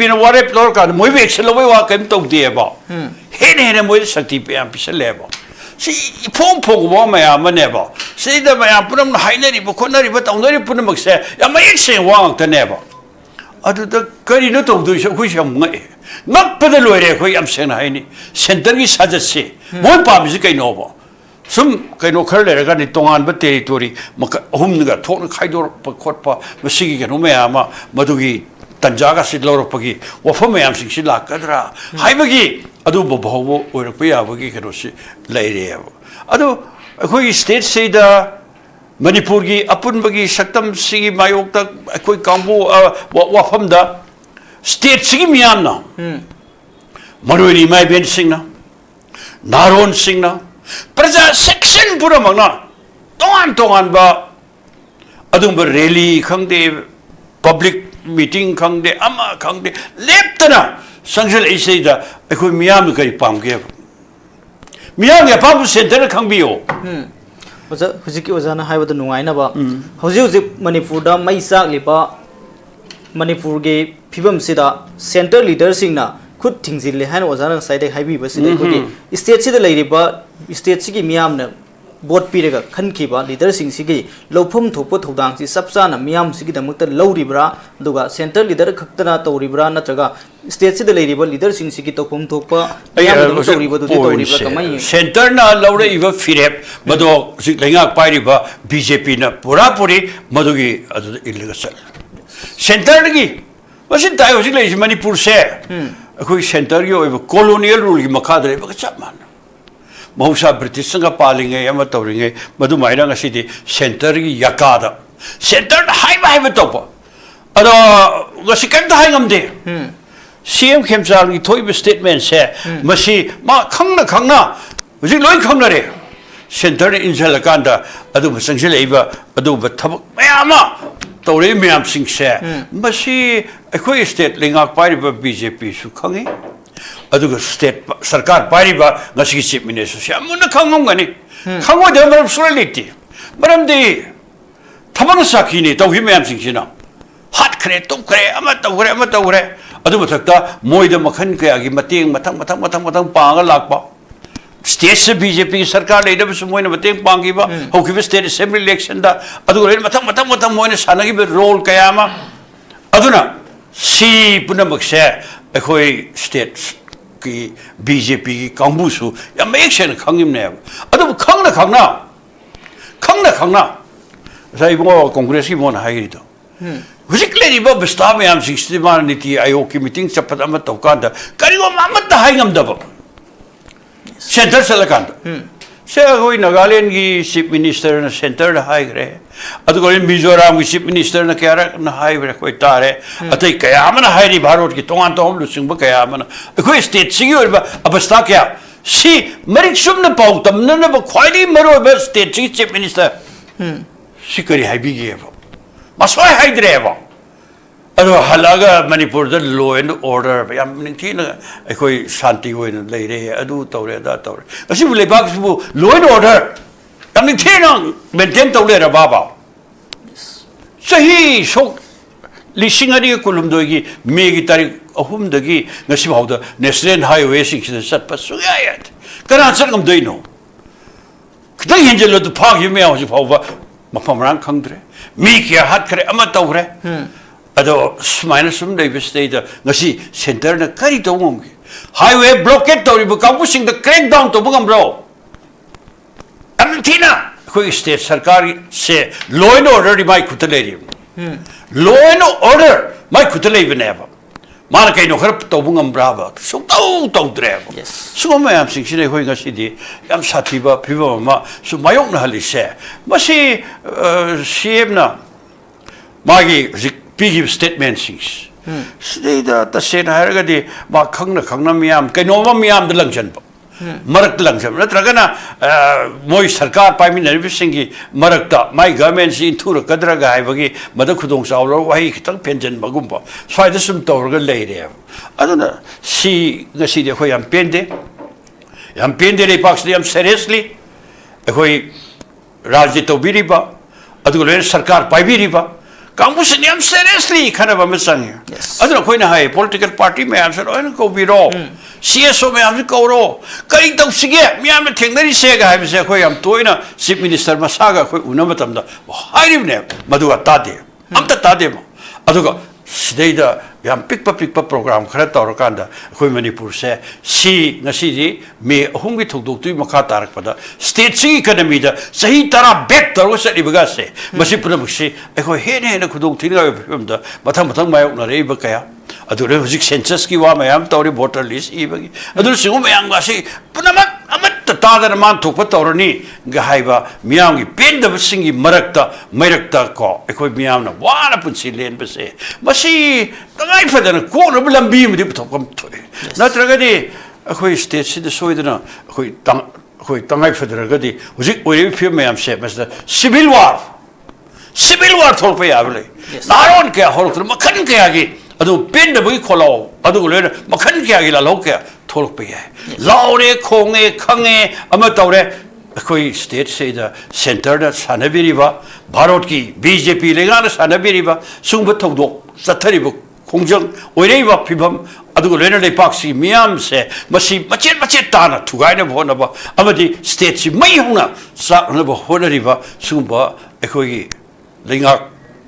BJP na warep lor ka moi be action lo wa kem to de ba he moi sakti pe am pisal le ba si phong wa ma ya ma ne ba si da ma ya puram hai na ri ba khon na ri ba tong na ri puram mak se ya ma ek se wa ta ne ba adu da kari no to du khu sham ngai mak pa da lo re khoi am se na hai ni center gi sajat se moi pa mi kai no ba sum kai no khar le ga ni tongan ba territory hum ga thok khai dor pa khot pa ma si gi no me ama madu gi tanjaga sit lor pa gi wa fa me am sing si la kadra hai ba gi adu bo bo or pa ya ba gi kero si lai re adu khoi state se da Manipur gi apun ba gi saktam si mayok ta khoi kambu wa pham da state si miam na maroi mai ben sing na naron sing na Praja section pura magna tongan ba adum ba rally khangde public meeting khangde ama khangde leptana sangsel isei da ekoi miyam kai pamge miyam ya pam center khangbiyo oza hujiki oza na haiba da nungai na ba hoji Manipur da mai sak liba Manipur ge phibam sida center leader sing na khud thingzil le han oza na side haibi ba sida ko state sida leiriba state sigi miyam na board pirega khankiba leader sing sigi lofum thopo thodang si sapsa na miyam sigi damakta lawribra duga center leader khaktana tawribra natraga state sida leiriba leader sing sigi tofum thokpa miyam tawriba du tawribra kamai center na lawre iba firep mado sik lenga pairiba BJP na pura puri madugi adu illegal center gi wasin tai hosi le Manipur se akoi center yo colonial rule gi makadre ba chapman Mahusa British sanga palinge ama tawringe madu maina ngasi di center gi yakada center hai ba topa ado ngasi kan ta hai ngamde CM Khemchand gi thoi statement se masi ma khangna hujik loi khangna re center injal kanda adu masangse leiba adu ba thabak mayama tawre myam sing se masi akoi state lingak pai ba BJP su khangi aduga state sarkar pariba ngasi chief minister shamuna khangom gani khango de maram suraliti maram de thabang sakini tawhi mayam singsina hat khre tum khre ama tawre adu mathakta moida makhan kaya gi mateng mathang panga lakpa state se BJP sarkar leader su moina mateng pangi ba hoki state assembly election da adu le mathang moina sanagi be role kaya ma aduna si punamak se akhoi state ki BJP ki kambusu ya action khangim ne adu khangna sai bo congress ki mon hairi do hujikle ri ba basta me am 61 niti ayok ki meeting chapat am to kanda kari go mamat da haingam da ba center salakan se hoi Nagaland ki chief minister na center da haigre adu ko Mizoram ki chief minister na kya na haigre koi tare atai kaya mana hairi bharot ki tongan to hom lu sing ba kaya mana ko state sigi or ba abasta kya si marik sum na pau tam na ba khwai maro ba state chief minister sikari haibi ge ba maswai haidre ba adu halaga Manipur da law and order yam ninthi na koi shanti hoina leire adu tawre da tawre asi bu lebak bu law and order yam ninthi na maintain tawle ra baba sahi sok lisingari kulumdogi megi tarik ahum dagi ngasi bawda national highway sing sat pa sugayat kana sargam doino kdai henjelo du phag yume hoji phawba mapamrang khangdre mi kya hat khare ama tawre ado smaina sum dai state ngasi center na kari to ngom highway blockade to ri bu kabu sing the crack down to bugam bro amtina koi state sarkar se law and order ri mai kutale law and order mai kutale beneva mana kai no kharap to bugam brava so to dreva so ma am sing sine hoi ngasi di am sathiba phiba ma so mayok na hali se masi CM na magi big statement sings sida ta sen harga di ma khangna miyam kainoma miyam de langchan marak langchan natragana moi sarkar prime minister singi marakta my government si thura kadra ga haibagi madak khudong sawro wai khitang pension magumba swaida sum tawrga leire aduna si ngasi de khoi am pende le paks de am seriously khoi rajya to biriba adu le sarkar pai biriba ꯀꯥꯡꯕꯨꯁꯤꯡ ꯌꯥꯝ seriously ꯈꯟꯅꯕ ꯑꯃ ꯆꯪꯉꯤ Yes. ꯑꯗꯨꯅ ꯑꯩꯈꯣꯏꯅ ꯍꯥꯏ political party ꯃꯌꯥꯝꯁꯦ ꯂꯣꯏꯅ ꯀꯧꯕꯤꯔꯣ CSO ꯃꯌꯥꯝꯁꯦ ꯀꯧꯔꯣ ꯀꯔꯤ ꯇꯧꯁꯤꯒꯦ ꯃꯤꯌꯥꯝꯅ ꯊꯦꯡꯅꯔꯤꯁꯦꯒ ꯍꯥꯏꯕꯁꯦ ꯑꯩꯈꯣꯏ ꯌꯥꯝ ꯇꯣꯏꯅ chief minister ꯃꯁꯥꯒ ꯑꯩꯈꯣꯏ ꯎꯅꯕ ꯃꯇꯝꯗ ꯍꯥꯏꯔꯤꯕꯅꯦ ꯃꯗꯨꯒ ꯇꯥꯗꯦ ꯑꯝꯇ ꯇꯥꯗꯦꯕ ꯑꯗꯨꯒ ꯁꯤꯗꯩꯗ ꯌꯥꯝ ꯄꯤꯛꯄ program ꯈꯔ ꯇꯧꯔꯀꯥꯟꯗ ꯑꯩꯈꯣꯏ ꯃꯅꯤꯄꯨꯔꯁꯦ ꯁꯤ ꯉꯁꯤꯗꯤ ꯃꯦ 3ꯒꯤ ꯊꯧꯗꯣꯛꯇꯨꯒꯤ ꯃꯈꯥ ꯇꯥꯔꯛꯄꯗ ꯁ꯭ꯇꯦꯠꯁꯤꯒꯤ ꯏꯀꯣꯅꯣꯃꯤꯗ ꯆꯍꯤ 10 ꯕꯦꯛ ꯇꯧꯔꯒ ꯆꯠꯂꯤꯕꯒꯁꯦ ꯃꯁꯤ ꯄꯨꯝꯅꯃꯛꯁꯤ ꯑꯩꯈꯣꯏ ꯍꯦꯟꯅ ꯈꯨꯗꯣꯡꯊꯤꯅꯤꯡꯉꯥꯏ ꯑꯣꯏꯕ ꯐꯤꯕꯝꯗ ꯃꯊꯪ ꯃꯥꯌꯣꯛꯅꯔꯛꯏꯕ ꯀꯌꯥ ꯑꯗꯨꯅ ꯍꯧꯖꯤꯛ ꯁꯦꯟꯁꯁꯀꯤ ꯋꯥ ꯃꯌꯥꯝ ꯇꯧꯔꯤ ꯚꯣꯇꯔ ꯂꯤꯁ ꯏꯕꯒꯤ ꯑꯗꯨꯅ ꯁꯤꯒꯨꯝꯕ ꯃꯌꯥꯝꯒꯁꯤ ꯄꯨꯝꯅꯃꯛ ꯑꯃꯠꯇ ꯇꯥꯗꯅ ꯃꯥꯟꯊꯣꯛꯄ ꯇꯧꯔꯅꯤ ꯒ ꯍꯥꯏꯕ ꯃꯤꯌꯥꯝꯒꯤ ꯄꯦꯟꯗꯕꯁꯤꯡꯒꯤ ꯃꯔꯛꯇ ꯀꯣ ꯑꯩꯈꯣꯏ ꯃꯤꯌꯥꯝꯅ ꯋꯥꯅ ꯄꯨꯟꯁꯤ ꯂꯦꯟꯕꯁꯦ ꯃꯁꯤ ꯇꯉꯥꯏ ꯐꯗꯅ ꯀꯣꯛꯅꯕ ꯂꯝꯕꯤ ꯑꯃꯗꯤ ꯄꯨꯊꯣꯛꯄ ꯊꯣꯛꯑꯦ ꯅꯠꯇ꯭ꯔꯒꯗꯤ ꯑꯩꯈꯣꯏ ꯁ꯭ꯇꯦꯠꯁꯤꯗ ꯁꯣꯏꯗꯅ ꯑꯩꯈꯣꯏ ꯇꯉꯥꯏ ꯐꯗ꯭ꯔꯒꯗꯤ ꯍꯧꯖꯤꯛ ꯑꯣꯏꯔꯤꯕ ꯐꯤꯕꯝ ꯃꯌꯥꯝꯁꯦ ꯃꯁꯤꯗ ꯁꯤꯚꯤꯜ ꯋꯥꯔ ꯊꯣꯛꯂꯛꯄ ꯌꯥꯕ ꯂꯩ ꯅꯍꯥꯔꯣꯟ ꯀꯌꯥ ꯍꯧꯔꯛꯇꯨꯅ ꯃꯈꯜ ꯀꯌꯥꯒꯤ ꯑꯗꯨ ꯄꯦꯟꯗꯕꯒꯤ ꯈꯣꯜꯂꯥꯎ ꯑꯗꯨꯒ ꯂꯣꯏꯅ ꯃꯈꯜ ꯀꯌꯥꯒꯤ ꯂꯥꯜꯍꯧ ꯀꯌꯥ ꯊꯣꯛꯂꯛꯄ ꯌꯥꯏ ꯂꯥꯎꯔꯦ ꯈꯣꯡꯉꯦ ꯈꯪꯉꯦ ꯑꯃ ꯇꯧꯔꯦ ꯑꯩꯈꯣꯏ ꯁ꯭ꯇꯦꯠꯁꯤꯗ ꯁꯦꯟꯇꯔꯗ ꯁꯥꯟꯅꯕꯤꯔꯤꯕ ꯚꯥꯔꯠꯀꯤ BJP ꯂꯩꯉꯥꯛꯅ ꯁꯥꯟꯅꯕꯤꯔꯤꯕ ꯁꯤꯒꯨꯝꯕ ꯊꯧꯗꯣꯛ ꯆꯠꯊꯔꯤꯕ ꯈꯣꯡꯖꯪ ꯑꯣꯏꯔꯛꯏꯕ ꯐꯤꯕꯝ ꯑꯗꯨꯒ ꯂꯣꯏꯅ ꯂꯩꯄꯥꯛꯁꯤ ꯃꯤꯌꯥꯝꯁꯦ ꯃꯁꯤ ꯃꯆꯦꯠ ꯇꯥꯅ ꯊꯨꯒꯥꯏꯅꯕ ꯍꯣꯠꯅꯕ ꯑꯃꯗꯤ ꯁ꯭ꯇꯦꯠꯁꯤ ꯃꯩ ꯍꯧꯅ ꯆꯥꯛꯅꯕ ꯍꯣꯠꯅꯔꯤꯕ ꯁꯤꯒꯨꯝꯕ ꯑꯩꯈꯣꯏꯒꯤ ꯂꯩꯉꯥꯛ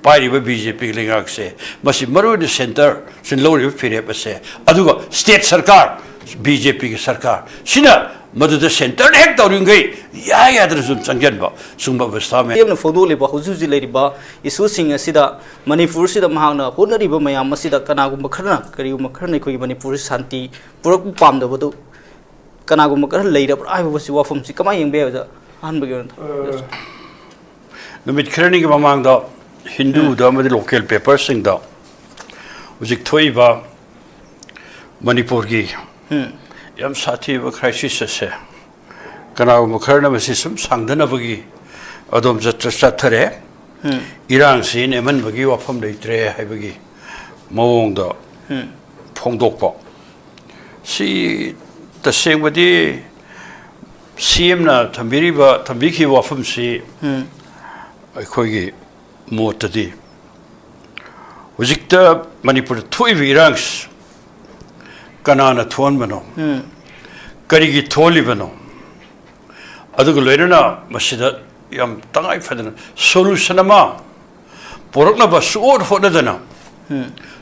ꯄꯥꯏꯔꯤꯕ BJP ꯂꯩꯉꯥꯛꯁꯦ ꯃꯁꯤ ꯃꯔꯨꯑꯣꯏꯅ ꯁꯦꯟꯇꯔꯁꯤꯡ ꯂꯧꯔꯤꯕ ꯐꯤꯔꯦꯞ ꯑꯁꯦ ꯑꯗꯨꯒ ꯁ꯭ꯇꯦꯠ ꯁꯔꯀꯥꯔ BJPꯒꯤ ꯁꯔꯀꯥꯔ ꯁꯤꯅ ꯃꯗꯨꯗ ꯁꯦꯟꯇꯔꯗ ꯍꯦꯛ ꯇꯧꯔꯤꯉꯩ ꯌꯥꯗꯅ ꯁꯨꯝ ꯆꯪꯖꯟꯕ ꯁꯤꯒꯨꯝꯕ ꯑꯕꯁꯊꯥ ꯌꯥꯝꯅ ꯐꯣꯡꯗꯣꯛꯂꯤꯕ ꯍꯧꯖꯤꯛ ꯂꯩꯔꯤꯕ ꯏꯁꯨꯁꯤꯡ ꯑꯁꯤꯗ ꯃꯅꯤꯄꯨꯔꯁꯤꯗ ꯃꯍꯥꯛꯅ ꯍꯣꯠꯅꯔꯤꯕ ꯃꯌꯥꯝ ꯑꯁꯤꯗ ꯀꯔꯤꯒꯨꯝꯕ ꯈꯔꯅ ꯑꯩꯈꯣꯏꯒꯤ ꯃꯅꯤꯄꯨꯔꯁꯤ ꯁꯥꯟꯇꯤ ꯄꯨꯔꯛꯄ ꯄꯥꯝꯗꯕꯗꯨ ꯀꯅꯥꯒꯨꯝꯕ ꯈꯔ ꯂꯩꯔꯕ꯭ꯔꯥ ꯍꯥꯏꯕꯁꯤ ꯋꯥꯐꯝꯁꯤ ꯀꯃꯥꯏꯅ ꯌꯦꯡꯕ ꯌꯥꯏ ꯑꯍꯥꯟꯕꯒꯤ ꯑꯣꯏꯅ ꯅꯨꯃꯤꯠ ꯈꯔꯅꯤꯒꯤ ꯃꯃꯥꯡꯗ ꯍꯤꯟꯗꯨꯗ ꯑꯃꯗꯤ ꯂꯣꯀꯦꯜ ꯄꯦꯄꯔꯁꯤꯡꯗ ꯍꯧꯖꯤꯛ ꯊꯣꯛꯏꯕ ꯃꯅꯤꯄꯨꯔꯒꯤ ꯌꯥꯝ ꯁꯥꯊꯤꯕ ꯈ꯭ꯔꯥꯏꯁꯤꯁ ꯑꯁꯦ ꯀꯅꯥꯒꯨꯝꯕ ꯈꯔꯅ ꯃꯁꯤ ꯁꯨꯝ ꯁꯥꯡꯗꯅꯕꯒꯤ ꯑꯗꯣꯝ ꯆꯠꯊꯔꯦ ꯏꯔꯥꯡꯁꯤ ꯅꯦꯝꯍꯟꯕꯒꯤ ꯋꯥꯐꯝ ꯂꯩꯇ꯭ꯔꯦ ꯍꯥꯏꯕꯒꯤ ꯃꯑꯣꯡꯗ ꯐꯣꯡꯗꯣꯛꯄ ꯁꯤ ꯇꯁꯦꯡꯕꯗꯤ CMꯅ ꯊꯝꯕꯤꯈꯤꯕ ꯋꯥꯐꯝꯁꯤ ꯑꯩꯈꯣꯏꯒꯤ ꯃꯣꯠꯇꯗꯤ ꯍꯧꯖꯤꯛꯇ ꯃꯅꯤꯄꯨꯔꯗ ꯊꯣꯛꯏꯕ ꯏꯔꯥꯡꯁꯤ ꯀꯅꯥꯅ ꯊꯣꯛꯍꯟꯕꯅꯣ ꯀꯔꯤꯒꯤ ꯊꯣꯛꯍꯜꯂꯤꯕꯅꯣ ꯑꯗꯨꯒ ꯂꯣꯏꯅꯅ ꯃꯁꯤꯗ ꯌꯥꯝ ꯇꯉꯥꯏ ꯐꯗꯅ ꯁꯣꯂꯨꯁꯟ ꯑꯃ ꯄꯨꯔꯛꯅꯕ ꯁꯨꯡꯍꯣꯠ ꯍꯣꯠꯅꯗꯅ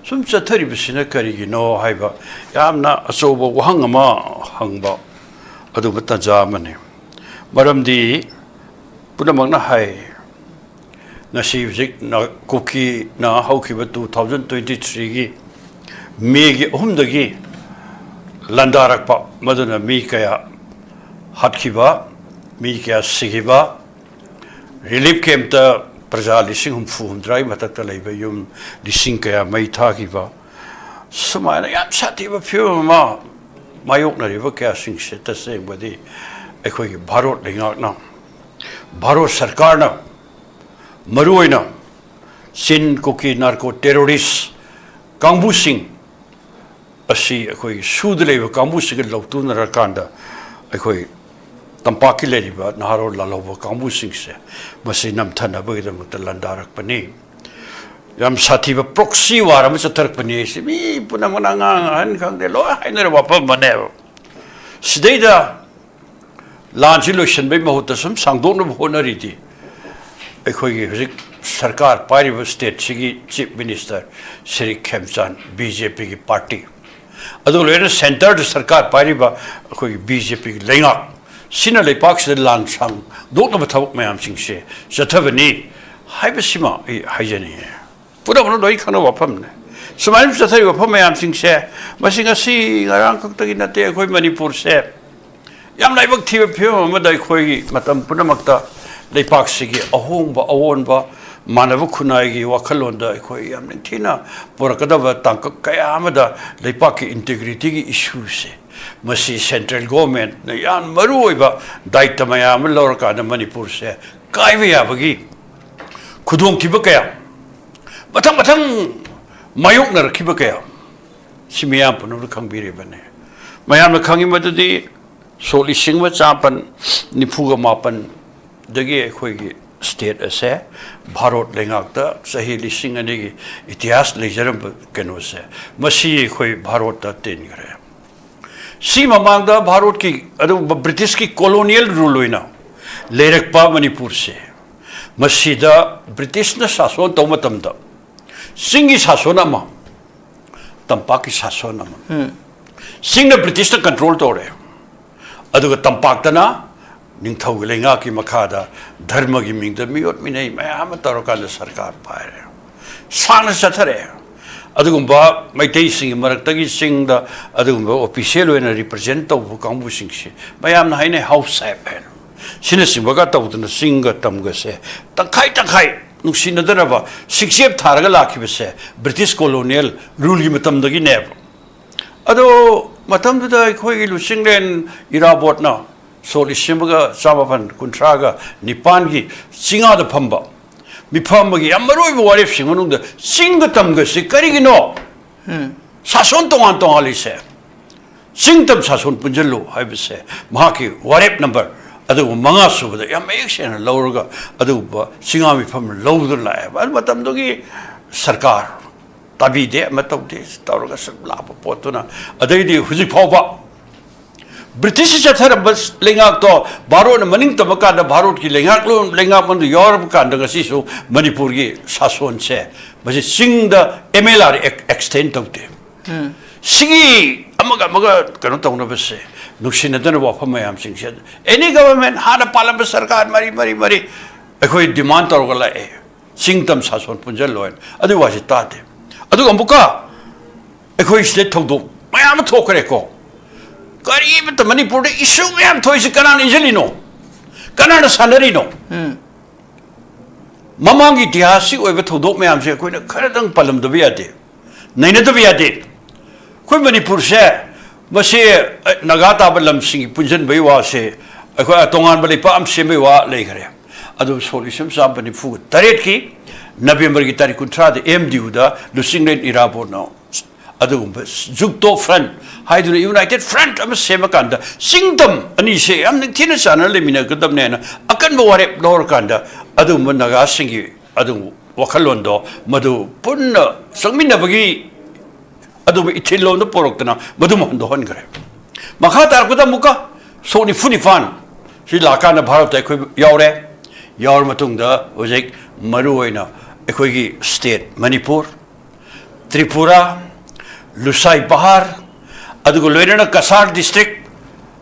ꯁꯨꯝ ꯆꯠꯊꯔꯤꯕꯁꯤꯅ ꯀꯔꯤꯒꯤꯅꯣ ꯍꯥꯏꯕ ꯌꯥꯝꯅ ꯑꯆꯧꯕ ꯋꯥꯍꯪ ꯑꯃ ꯍꯪꯕ ꯑꯗꯨꯒꯨꯝꯕ ꯇꯥꯟꯖꯥ ꯑꯃꯅꯤ ꯃꯔꯝꯗꯤ ꯄꯨꯝꯅꯃꯛꯅ ꯍꯥꯏ ꯉꯁꯤ ꯍꯧꯖꯤꯛ ꯀꯨꯀꯤꯅ ꯍꯧꯈꯤꯕ 2023ꯒꯤ ꯃꯦꯒꯤ 3ꯗꯒꯤ ꯂꯟꯗꯥꯔꯛꯄ ꯃꯗꯨꯅ ꯃꯤ ꯀꯌꯥ ꯍꯥꯠꯈꯤꯕ ꯃꯤ ꯀꯌꯥ ꯁꯤꯈꯤꯕ ꯔꯤꯂꯤꯐ ꯀꯦꯝꯞꯇ ꯄ꯭ꯔꯖꯥ 60-70ꯒꯤ ꯃꯊꯛꯇ ꯂꯩꯕ ꯌꯨꯝ 1000 ꯀꯌꯥ ꯃꯩ ꯊꯥꯈꯤꯕ ꯁꯨꯃꯥꯏꯅ ꯌꯥꯝ ꯁꯥꯊꯤꯕ ꯐꯤꯕꯝ ꯑꯃ ꯃꯥꯌꯣꯛꯅꯔꯤꯕ ꯀꯌꯥꯁꯤꯡꯁꯦ ꯇꯁꯦꯡꯕꯗꯤ ꯑꯩꯈꯣꯏꯒꯤ ꯚꯥꯔꯠ ꯂꯩꯉꯥꯛꯅ ꯚꯥꯔꯠ ꯁꯔꯀꯥꯔꯅ ꯃꯔꯨꯑꯣꯏꯅ ꯆꯤꯟ ꯀꯨꯀꯤ ꯅꯥꯔꯀꯣ ꯇꯦꯔꯣꯔꯤꯁ ꯀꯥꯡꯕꯨꯁꯤꯡ ꯑꯁꯤ ꯑꯩꯈꯣꯏꯒꯤ ꯁꯨꯗ ꯂꯩꯕ ꯀꯥꯡꯕꯨꯁꯤꯒ ꯂꯧꯇꯨꯅꯔꯀꯥꯟꯗ ꯑꯩꯈꯣꯏ ꯇꯝꯄꯥꯛꯀꯤ ꯂꯩꯔꯤꯕ ꯅꯍꯥꯔꯣꯜ ꯂꯥꯜꯍꯧꯕ ꯀꯥꯡꯕꯨꯁꯤꯡꯁꯦ ꯃꯁꯤ ꯅꯝꯊꯅꯕꯒꯤꯗꯃꯛꯇ ꯂꯟꯗꯥꯔꯛꯄꯅꯤ ꯌꯥꯝ ꯁꯥꯊꯤꯕ ꯄ꯭ꯔꯣꯛꯁꯤ ꯋꯥꯔ ꯑꯃ ꯆꯠꯊꯔꯛꯄꯅꯤ ꯁꯤ ꯃꯤ ꯄꯨꯝꯅꯃꯛꯅ ꯑꯉꯥꯡ ꯑꯍꯟ ꯈꯪꯗꯦ ꯂꯣꯏ ꯍꯥꯏꯅꯔꯕ ꯋꯥꯐꯝ ꯑꯃꯅꯦꯕ ꯁꯤꯗꯩꯗ ꯂꯥꯟꯁꯤ ꯂꯣꯏꯁꯤꯟꯕꯩ ꯃꯍꯨꯠꯇ ꯁꯨꯝ ꯁꯥꯡꯗꯣꯛꯅꯕ ꯍꯣꯠꯅꯔꯤꯗꯤ ꯑꯩꯈꯣꯏꯒꯤ ꯍꯧꯖꯤꯛ ꯁꯔꯀꯥꯔ ꯄꯥꯏꯔꯤꯕ ꯁ꯭ꯇꯦꯠꯁꯤꯒꯤ ꯆꯤꯐ ꯃꯤꯅꯤꯁꯇꯔ ꯁ꯭ꯔꯤ ꯈꯦꯝꯆꯥꯟ BJPꯒꯤ ꯄꯥꯔꯇꯤ ꯑꯗꯨꯒ ꯂꯣꯏꯅꯅ ꯁꯦꯟꯇꯔꯗ ꯁꯔꯀꯥꯔ ꯄꯥꯏꯔꯤꯕ ꯑꯩꯈꯣꯏꯒꯤ BJPꯒꯤ ꯂꯩꯉꯥꯛ ꯁꯤꯅ ꯂꯩꯄꯥꯛꯁꯤꯗ ꯂꯥꯟ ꯁꯥꯡꯗꯣꯛꯅꯕ ꯊꯕꯛ ꯃꯌꯥꯝꯁꯤꯡꯁꯦ ꯆꯠꯊꯕꯅꯤ ꯍꯥꯏꯕꯁꯤꯃ ꯑꯩ ꯍꯥꯏꯖꯅꯤꯡꯉꯤ ꯄꯨꯝꯅꯃꯛꯅ ꯂꯣꯏ ꯈꯪꯅꯕ ꯋꯥꯐꯝꯅꯤ ꯁꯨꯃꯥꯏꯅ ꯆꯠꯊꯔꯤꯕ ꯋꯥꯐꯝ ꯃꯌꯥꯝꯁꯤꯡꯁꯦ ꯃꯁꯤ ꯉꯁꯤ ꯉꯔꯥꯡ ꯈꯛꯇꯒꯤ ꯅꯠꯇꯦ ꯑꯩꯈꯣꯏ ꯃꯅꯤꯄꯨꯔꯁꯦ ꯌꯥꯝ ꯂꯥꯏꯕꯛ ꯊꯤꯕ ꯐꯤꯕꯝ ꯑꯃꯗ ꯑꯩꯈꯣꯏꯒꯤ ꯃꯇꯝ ꯄꯨꯝꯅꯃꯛꯇ ꯂꯩꯄꯥꯛꯁꯤꯒꯤ ꯑꯍꯣꯡꯕ ꯑꯑꯣꯟꯕ ꯃꯥꯟꯅꯕ ꯈꯨꯟꯅꯥꯏꯒꯤ ꯋꯥꯈꯜꯂꯣꯟꯗ ꯑꯩꯈꯣꯏ ꯌꯥꯝ ꯅꯤꯡꯊꯤꯅ ꯄꯨꯔꯛꯀꯗꯕ ꯇꯥꯡꯀꯛ ꯀꯌꯥ ꯑꯃꯗ ꯂꯩꯄꯥꯛꯀꯤ ꯏꯟꯇꯦꯒ꯭ꯔꯤꯇꯤꯒꯤ ꯏꯁꯨꯁꯦ ꯃꯁꯤ ꯁꯦꯟꯇ꯭ꯔꯦꯜ ꯒꯣꯚꯔꯟꯃꯦꯟꯠꯅ ꯌꯥꯝ ꯃꯔꯨꯑꯣꯏꯕ ꯗꯥꯌꯤꯠꯇ ꯃꯌꯥꯝ ꯑꯃ ꯂꯧꯔꯀꯥꯟꯗ ꯃꯅꯤꯄꯨꯔꯁꯦ ꯀꯥꯏꯕ ꯌꯥꯕꯒꯤ ꯈꯨꯗꯣꯡꯊꯤꯕ ꯀꯌꯥ ꯃꯊꯪ ꯃꯥꯌꯣꯛꯅꯔꯛꯈꯤꯕ ꯀꯌꯥ ꯁꯤ ꯃꯌꯥꯝ ꯄꯨꯝꯅꯃꯛ ꯈꯪꯕꯤꯔꯤꯕꯅꯤ ꯃꯌꯥꯝꯅ ꯈꯪꯉꯤ ꯃꯗꯨꯗꯤ ꯁꯣꯛ 1994 ꯗꯒꯤ ꯑꯩꯈꯣꯏꯒꯤ state ase Bharat lengakta sahi lising ani itihas lejaram keno se masi khoi Bharat ta ten gare si mamangda Bharat ki adu British ki colonial rule hoina lerakpa Manipur se masida British na sason tawmatamda singi sason ama tampak ki sason ama singna British na control tore aduga tampak na Ningthau Lenga ki Makada, Dharma ki Mingda, Miot Minay, Mayama Tarokala Sarkar Pire. Sana Satare. Adugumba, my tasting, Maratagi sing the Adugumba, official and a representative of Kambu Singshi. Mayam Haine House Sapan. Sinasim Bagata with the singer Tamgase. Takai, Nuxinadanava, 6 year Targalaki say, British Colonial, rule him Matam the Guinea. Ado Matam the Koi Lusinglen Irabot now. So the Shimaga, Samapan, Kuntraga, Nipangi, Singa the Pamba. Mipamagi, Amaru, what if Shimunung, the Sing the Tamgas, Karigino. Sason Tomanto Ali say. Sing them Sason Punjalo, I would say. Mahaki, what if number? Adu Mangasu, the Yamaktion and Lauraga, Aduba, Singami from Lower Live, and Matamdogi Sarkar. Tabi de Matokis, Tauragas, Lapa Potuna, Adadi, Huzipoba. British is a bus lingak to Baro and Maning Tamaka, the Barot ki lingak lingak on the Europe Kandagasiso, Manipuri, Sason se, but it sing the MLR extent of them. Sing Amaga Kanotavase, Nushinadan of Pamayam sing said. Any government had a parliament sarkar, Mari, a quite demand or sing them Sason Punjalo, otherwise it taught him. Adugambuka, a quite state to my am a talk record. Even the Manipur issue, we have toys Kanan Iselino, Kanan Sanarino. Mamangi Tiasi, over to Domam, Karadang Palam de Viade, Nina de Viade. Queen Manipur say, Monsieur Nagata Balam sing Punjan Bewa say, a Tongan Balipam Semewa Legre. Adu solution Sampani food. Taretki, Nabi Gitari Kuntra, the MDuda, Lucinglen Irabono. Zukto front, Hydro United Front, I'm a Semakanda, sing them, and he say, I'm the Tinasan, Limina, Gudamnana, Akanware, Lorkanda, Adu Munaga Singi, Adu Wakalondo, Madu Puna, Samina Bagi, Adu Itilo, the Porokana, Madumondo Hungary. Makata Gudamuka, Sony Funifan, Sri Lakana Bharata Yaure, Yaur Matunda, Ozek, Maruina, Equigi State, Manipur, Tripura. Lusai Bahar, Adugulerina Kasar district,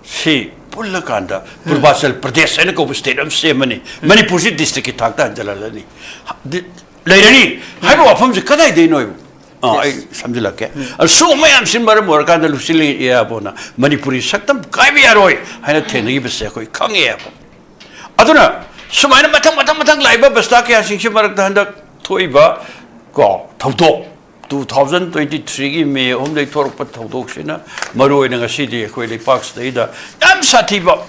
see, Pulakanda, Purbasal Pradesh, and a state of Semani, Manipur district, Takta, Jalalani. Lady, how do I from the Kada they know? Something like that. And so may am Simbaram or Kanda Lucili Eabona, Manipuri Saktam, Kaibiaroi, and a 10 years ago, Kangi Airport. Aduna, so my Matamatan Liba, Bastaki, I think she marked the Toiba, go, Toto. 2023 May home they talk about Todoxina, Maru in a city, Quayle Parks, the Ida, Dam Satiba.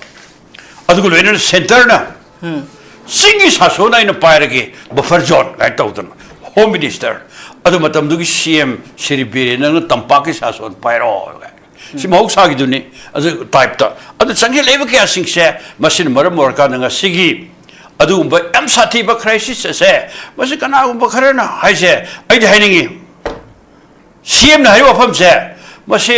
Adulan Center now. Sing is Hasona in a pirate, Buffer John, I told them. Home Minister, Adumatamdugi CM, Siribiri, and Tampakis Hason Pyro. Simok Sagiduni, as a type. Other Sangi Levaka sing share, Masin Maramorkan and a Sigi. Adum, but Am Satiba crisis, say, Masicana Bakarana, I say, I'd hanging him. CM na hayo apam se, masi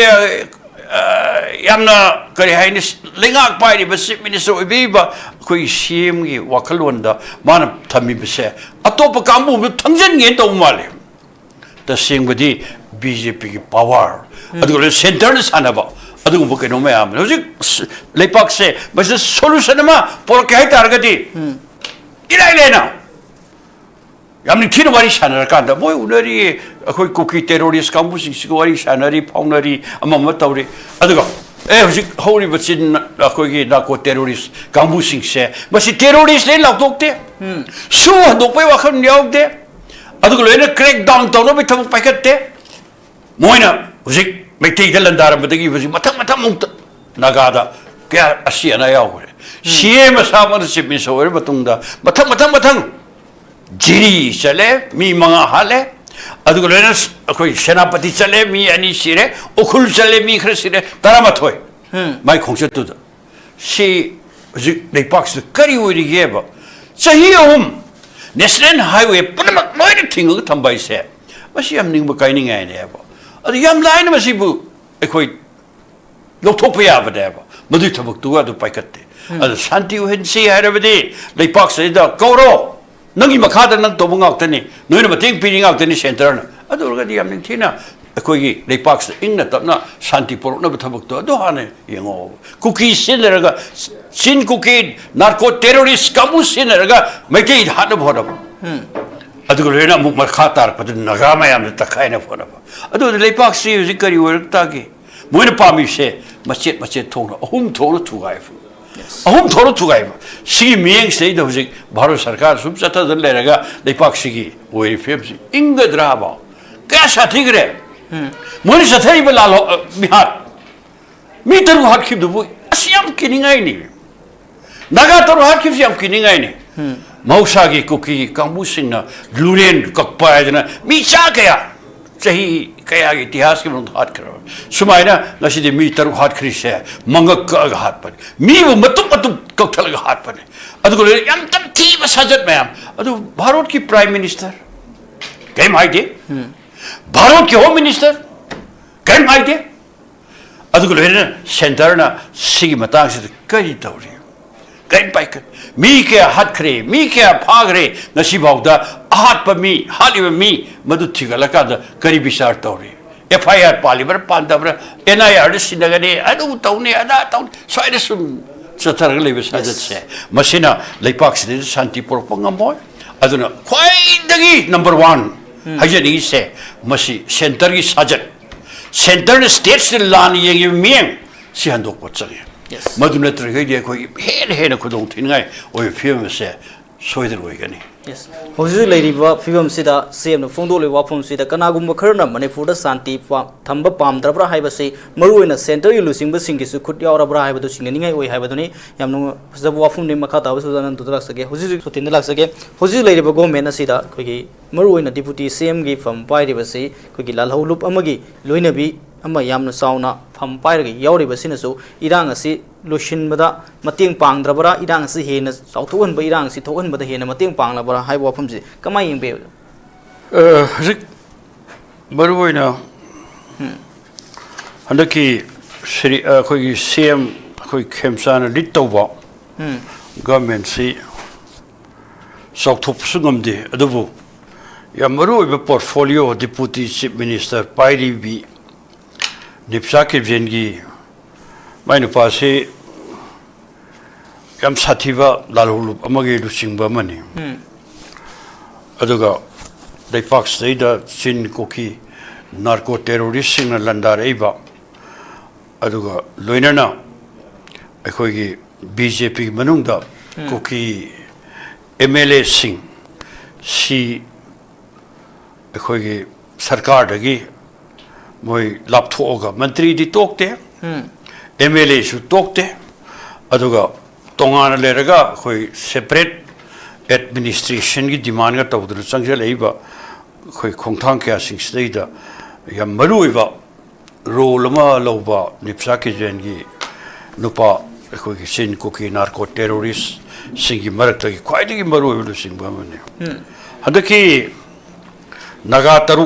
yamna kari hainis lingak pai di basi minister iba koi CM ki wakalwanda mana thami base. Atopa kambu mu thangjan ngen to umale. The sing badi BJP ki power. Adugo center na sana ba. Adugo bukai no me am. Hoji lepak se, basi solution ma por kai targati. Ilai na. Yamni Tina Wari Shanakanda, boy, Unari, a quick cookie terrorist campus, Sigori, Shanari, Poundari, a Mamatori. Adago, holy but in a quick narco terrorist campusing say, but she terrorists they love doctor. So, don't pay what come out there. Adago, let a crack down to no become packet there. Moina, Zik, may take the Landara, but they give us Matamata Nagada, Kia Asiana Yawe. She am a Saman shipping so ever Batunda, Matam. Jiri chale, mi mga hale, adugulenas, akoi senapati chale, mi ani sire, okul chale, mi khresire, taramatoi. My concert to the. She, they box the curry with the geba. Sahi ahum national highway punamak loy na thingu thambai se. Masi am ning ba kai ning ai ne ba. Adu yam lai na masi bu ekhoi lokthok pa ya ba de ba. Madu thabak tu adu paikatte. Adu shanti uhen si hai ra ba de leipak se da kauro nangi makha da nang to bungak tani noi na mating pi ngak tani center na. Adu ga di yam ning thina ekhoi leipak se ing na tapna shanti porok na ba thabak to adu hane yengo. Cookie sin ra sin cookie narco terrorist kamu sin ra mai ke hat na bhora. Adu lena muk makha tar pa naga ma yam ta khai na bhora. Adu leipak se zi kari work ta ki moina pami se machet thong ahum thong thu gai fu. ahum thoro thugai ba si mieng sei da hujik bharat sarkar sub chata dal le raga leipak sigi oi fem si inga dra ba ka sa thik re moni sa thai ba lalo bihar mi tar hat khib du asiam kiningai ni naga tar hat khib siam kiningai ni mausa gi kuki kambu singna luren kakpa jana mi cha kaya sahi kaya gi itihas ki mung hat karo sumaina ngasi de mi tar hat khri se mangak ka hat pan mi bu matum kakthal ga hat pan adu ko yam tam thi ba sajat mayam adu bharat ki prime minister kem haide bharat ki home minister kem haide adu ko le center na sigi matang se kai tawri kai pai ka mi ke hat khre mi ke phagre ngasi bawda ahat pa mi hali mi madu thigala ka da kari bisar tawri FIR palibar pandabra NIR sinagani adu tawni ada taw soida sum chatar le besajat se masina leipak se shanti porpangamoy aduna khwai dagi number 1 hajani se masi center gi sajat center state se lan yeng mieng si handok pochage maduna trege de khoi he na khudong thingai oi film se soider oi gani yes hojui leiriba film sida sem no phongdo le wafum sida kanagum kharna manipur da santi thamba pam drabra haiba se maruina center yu lusing ba sing gisu khut yaw rabra haiba do sing ningai oi haiba do ni yamno jab wafum ne makha ta ba sudan to rak sage hojui sotin lak sage hojui leiriba government sida khogi maruina deputy cm gi fam pai riba se khogi lalhau lup amagi loinabi ama yamna sauna pham pai ragi yawri ba sinasu irang asi lushin bada mating pang drabra irang asi hena sauthuan ba irang si thohan bada hena mating pang labra hai wafum ji kamai yengbe zik maruina handaki sri khoi cm khoi khemchand lit tawba government si sauthup sungam de adubu ya maruiba portfolio deputy chief minister pairi bi Nipsa ke jengi mainu pase yam sathiba lalhulu amage lu singba mani aduga leipak sida sin koki narco terrorist sing na landar eiba aduga loinana akhoi gi BJP manungda koki MLA sing si akhoi gi sarkar dagi moi lapthoga mantri di tokte MLA su tokte aduga tongana leraga khoi separate administration gi demand ga tawdur changjal eiba khoi khongthang kya sing steida yam maruiba role ma loba nipsa ke jen gi nupa khoi gi sin ko ki narco terrorist singi marakta gi khwai gi maruiba sing ba mane hadaki naga taru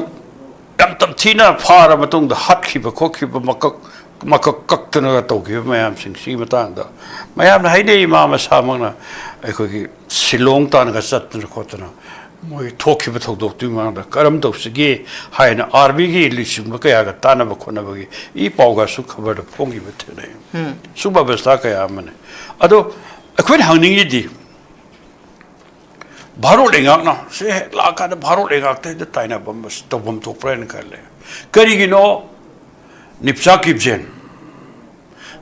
yam tam thina phara matung da hat khiba khokhiba makak kaktana tawki mayam sing si matang da mayam na haine ma samangna akhoi gi silong tan ga satna khotna moi thokhiba thokdok tu ma da karam dopsigi haina army gi lisum ka ya ga tana ba khona ba gi I pawga su khabar da pongi ba thene suba basta ka ya mane ado akhoi hangning di bharo lengak na se la ka da bharo lengak te da taina bam to bam to pren kale kari gi no nipsa kipjen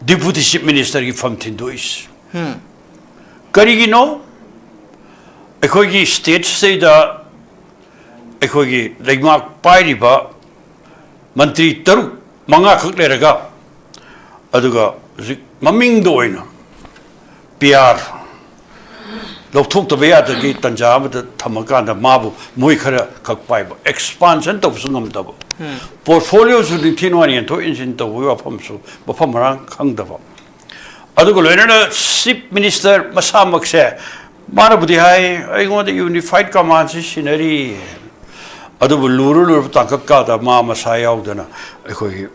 deputy chief minister gi fam thin dois kari gi no ekhoi gi state se da ekhoi gi legmak pai ri ba mantri taru manga khak le raga aduga maming do oina PR lokthok to beya da gi tanjab da thamaka da mabu moi khara khak pai ba expansion to sungam da portfolio su din tinwani to injin to wa pham su ba pham rang khang da ba adu ko lena chief minister masamak se Mana budi hai, I want the unified command scenery. Adu luru tangkap kata ma masai out dana. Ekoi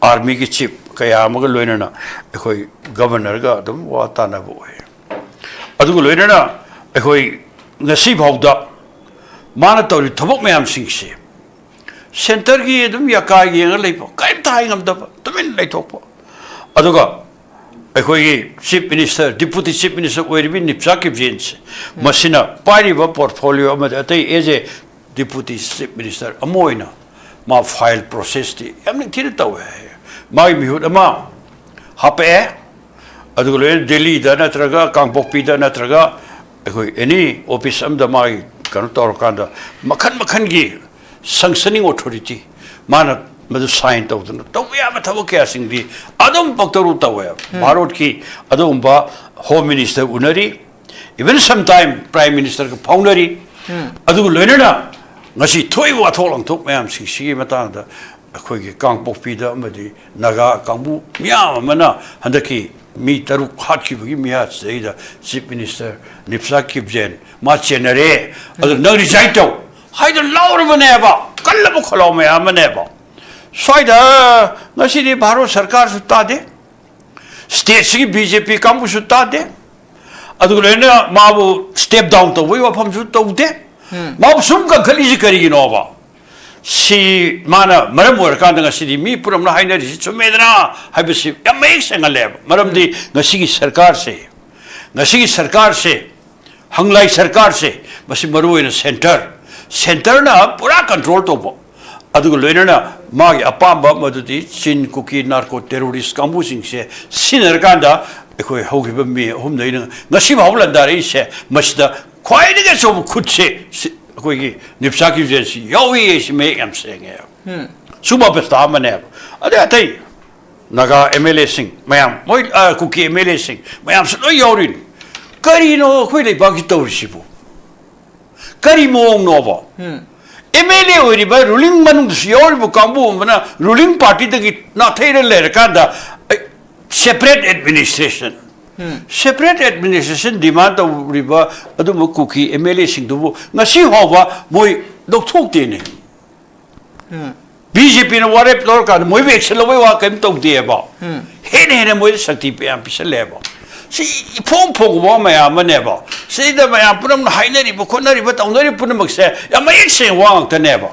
army ki chief kaya magal loina na. Ekoi governor ga dum wata na boy. Adu loina na ekoi ngasi bauda. Mana tori thabok mayam singsi. Center ki dum yakai gi ngal leipo. Kai tai ngam da tumin lei thokpo. Adu ga ekoi chief minister deputy chief minister oiribi nipsa ki gens. Masina pari ba portfolio ma atai eje deputy chief minister amoina ma file process ti amni thir taw mai mihut ama hape adu le delhi da natraga kangpokpi da natraga ekoi any office am da mai kan tor kanda makhan gi sanctioning authority mana madu sign taw da taw ya ma thabo kya sing di adum paktaru taw bharot ki adum ba home minister unari even sometime prime minister ka foundary adu loina ngasi thoi wa tholang thok mayam sigi matang da akhoi gi kangpokpi da amadi naga kangbu miyam mana handaki mi taru khat ki bagi miya seida chief minister nipsa kipjen ma chenare adu nang resign taw haida laur bane ba kalbu kholo mayam ne ba soida ngasi di bharo sarkar su ta de state sigi bjp kangbu su ta de adu lena mabu step down to we wa pham su to de mau sumka kali kari ginova si mana maram workan dengan sidi mi puram na haina ri chumedra habisi yamek sengale maram di ngasi ki sarkar se hanglai sarkar se basi maru in center na pura control to bo adu loina na magi apamba madudi chin kuki narco terrorist kambu sing se sinar kanda ekoi hogi bami hum nei ngasi bawlan dare se masda khoide so khutse koi nipsa ki jensi yawi is me am saying suba besta mane ade atai naga mla sing mayam moi kuki mla sing mayam so yorin kari no khoi le ba ki tawsibu kari mo no ba mla ori ba ruling manung yor bu kambu mana ruling party de na thaire le kanda separate administration separate administration demand of river adu kuki mla sing du ngasi hoba moi dokthok te ne bjp no ware plor ka moi be excel wa kem tok de ba he moi sakti pe am pisale ba si phom ba ma ya mane ba si da ma ya puram hainari bu khonari ba tawnari punam se ya ma ek se wa ta ne ba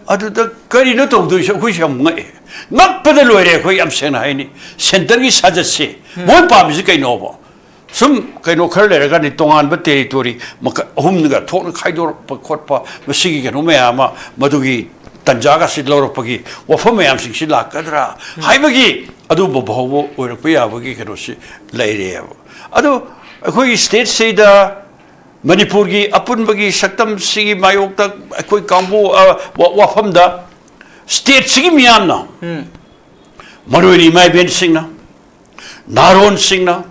adu da kari no tok du khoi sham ngai mak pa de loire khoi am se na haini center gi sajat se moi pa mi kai no ba sum kai no khar le ga ni tongan ba territory hum ga thok khai dor pa khot pa masigi ga no me ama madugi tanjaga sidlor pagi wafam me am sing sila kadra haibagi adu bo bo or pa ya bagi kero si laire adu khoi state se da Manipur gi apun bagi saktam sigi mayok tak khoi kambu wafam da state sigi miyam na maroi mai ben sing na naron sing na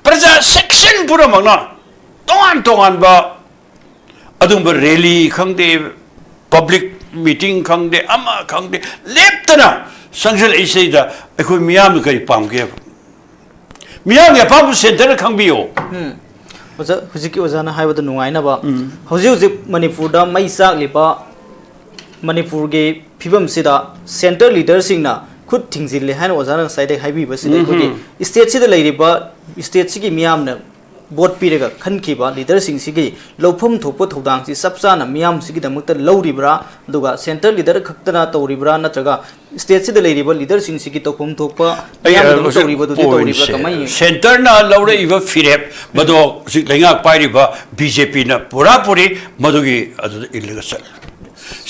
praja section pura mangna tongan ba adum ba rally khangde public meeting khangde ama khangde leptana sangsal isida khoi miyam kai pamge miyam ya pam center khangbiyo oza hujiki ozana haibada nungaina ba hujik manipur da mai sak lipa manipur ge phibam sida center leader singna khut thingzil le han ozana saide haibi ba sida khoi state sida leiriba state sigi miyam na board pirega khanki ba leader sing sigi lofum thopo thodang si sapsa na miyam sigi damukta lawribra duga center leader khaktana tawribra natraga state sida leiriba leader sing sigi tofum thopa miyam tawriba du tawribra kamai center na lawre iba firep mado lenga pairi ba bjp na pura puri madugi adu illegal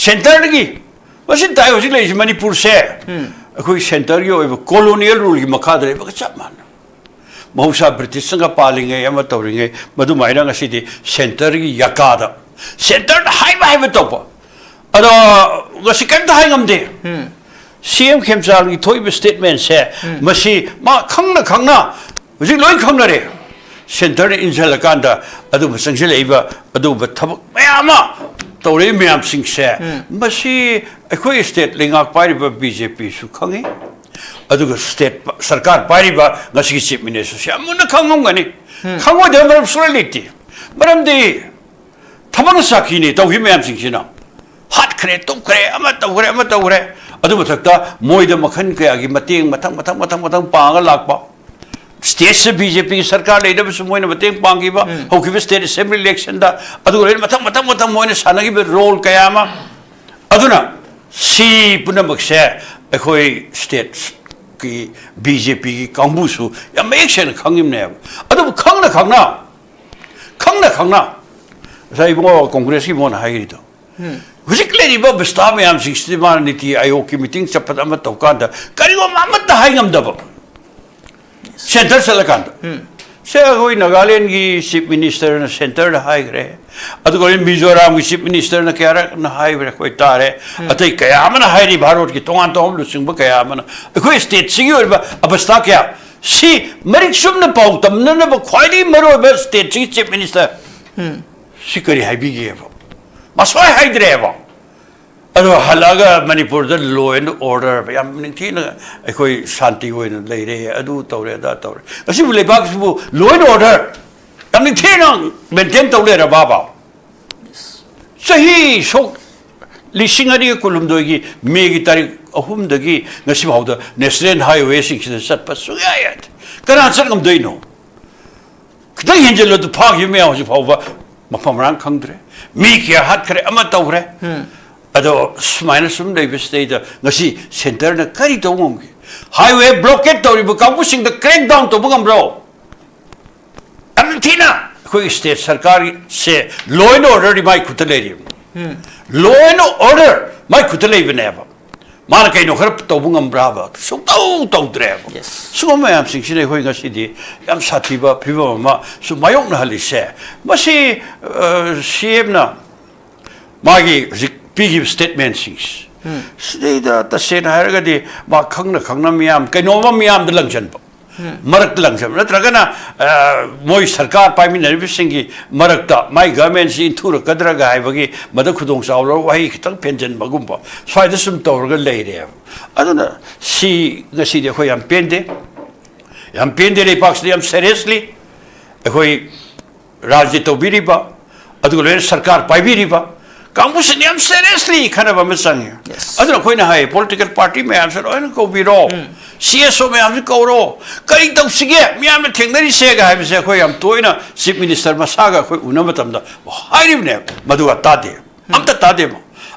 center gi wasin tai hosi le manipur se khoi center yo colonial rule gi makhadre ba chapman Mausa British nga palinge yama tawringe madu maina ngasi di center gi yakada center haiba topa ado ngasi kan da haingam de CM Khemchand gi thoi statement se masi ma khangna hujik loi khangna re center injal kanda adu basangsel eiba adu bathabak mayama tawre mayam sing se masi akhoi state lingak pari ba BJP su khangi अदुग state सरकार पारिबा ngasi chief minister sia amuna khangom gani khangoi de maram suraliti maram de thabang sakini tawhi mayam singsina hat khre tum khre ama tawre adu mathakta moida makhan kaya gi mateng mathang panga lakpa state se BJP ki sarkar leida bus moina mateng pangi ba hoki state assembly election da adu le mathang moina sanagi be role kaya ma aduna si punamak se akhoi state की BJP की कांग्रेसु या मेक्शन खंगिम ने अब खंगना साइ बो कांग्रेस की मोन हाइरी तो हुजिकले ribo बिस्ता में हम 60 मान नीति आयोग की मीटिंग चपत अम तौकान द करिगो ममत हाइगम दब सेंटर सलकान से कोई नागालैंड की चीफ मिनिस्टर ने सेंटर हाइग्रे अदुगो मिजोरम की चीफ मिनिस्टर ने क्या न हाइग्रे कोई तारे अतै कयामन हाइरी भारत की तोंगान तोम लुसिंग ब कयामन कोई स्टेट सिगी ओरबा अवस्था क्या सी मरिक सुमन पाउ तमन न ब ख्वाइदी मरो ब स्टेट सिगी चीफ मिनिस्टर सिकरी हाइबिगे ब मसवाय हाइद्रे ब अदो हलागा मणिपुर द लॉ एंड ऑर्डर याम निथिन अखोई शांति होइन लेरे अदु तौरे दा तौरे असिबु लेबाक सिबु लॉ एंड ऑर्डर याम निथिन मेंटेन तौले रा बाबा सही सो लिसिंग अरी कुलुमदोगी मेगी तारीख अहुम दगी ngasi bawda national highway sing sat pa sugayat kana sargam doino kdai henjelo du phag yume hoji phawba mafamrang khangdre mi kya hat khare ama tawre अदो स्माइना सुम लेब स्टेट ngasi सेंटर न करी तोंग हाईवे ब्लॉकेट तोरिब कांगुसिंग द क्रैक डाउन तो बगम ब्रो अमथिना कोई स्टेट सरकार से लॉ एंड ऑर्डर माय खुतलेरी लॉ एंड ऑर्डर माय खुतलेबनेब मान कइनो खर तो बगम ब्राब सो तो द्रेब सो मयाम सिंगसिने होय ngasi di yam sathiba phiba ma su mayok na halise masi cm na magi big statements sday da ta sen haragadi ma khangna miyam kainoma miyam da langjan marak langjan natragana moi sarkar prime minister singi marakta my government si thura kadra ga haibagi mada khudong sawro wahi khitang pension bagumba swaida sum tawrga leire aduna si ngasi de khoyam pende le paks yam seriously khoi rajya tobiriba adu le sarkar paibiriba Congress ने हम seriously खाना बम संगे other कोई ना है political party में हम sir own को बिरो CSO में हम कौरो कई तो सिगे मैं हम ठेंगरी से गा है से कोई हम तो ना चीफ मिनिस्टर मसागा कोई उन मतम दा हाइरिव ने मधुआ तादे हम तादे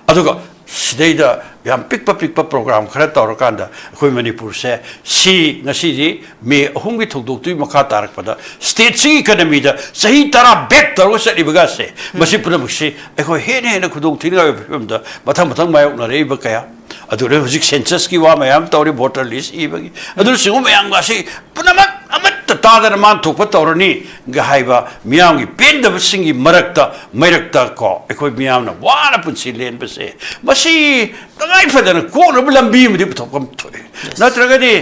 अदुगा सिदैदा याम पिक प्रोग्राम खरा तौरकांदा कोई मणिपुर से सी ngasi ji me ahum gi thokdok tui makha tarak pada state si economy da sahi tara back tor se libaga se masi pura si ekho he ne khudong thina da mathang mayok na rei ba kaya adu re hujik census ki wa mayam tori voter list i bagi adu singu mayang ga si punamak amat ta da man thok pa torni ga haiba miyam gi pen da singi marakta ko ekho miyam na wala punsi len ba se masi tangai fadana ko no lambi mi dip thokam thoi natragadi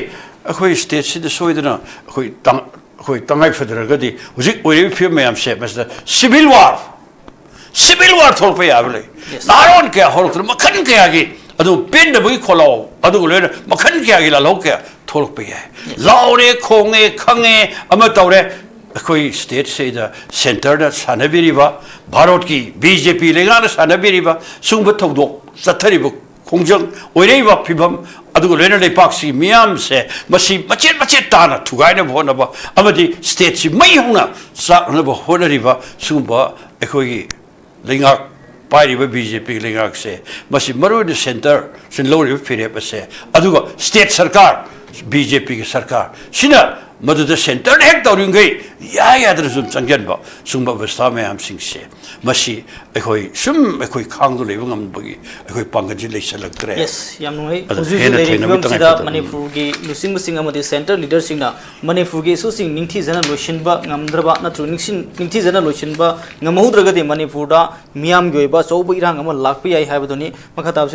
akhoi state si de soidana akhoi tangai fadana gadi hujik oi phim mayam se mas civil war thol pa yable naron ke hol makhan ke agi adu pen da bui kholo adu le makhan ke agi la lo ke thol pa ya laure khonge khange ama tawre कोई state से इधर centre दा सानबिरिबा भारत की BJP लेगा ना सानबिरिबा सुंग थौदो चथरिबो खोंजंग ओइरेबा फिबम अदुगो लेना ले पाक्सी मियाम से मसी मचे ताना थुगाइना भोनबा अमदि स्टेट सि मै हुना सानबो होनरिबा सुंबा एकोगी लेंगा पाइरिबा बीजेपी लेंगा से मसी मरुद सेंटर सिन लोरिबा फिरेबा से अदुगो स्टेट सरकार बीजेपी की सरकार सिना मधुद सेंटर हेक तौरिंगै याद्र जुम चंगनबा सुंबा अवस्था में हम सिंग से मसी एखोई सुम एखोई खांग लेब ngambagi एखोई पंगजि लेसलक्त्रे यस याम नुई हुजु लेरिफम सिदा मणिपुर की लुसिंग मुसिंग अमदि सेंटर लीडर सिंगना मणिपुर की सु सिंग निंथि जना लोइसिनबा ngamdraba natru निंथि जना लोइसिनबा ngamaudragadi मणिपुर दा मियाम गोइबा चौब इरांग अम लाखपि याइ हाबदनि मखा ताबसु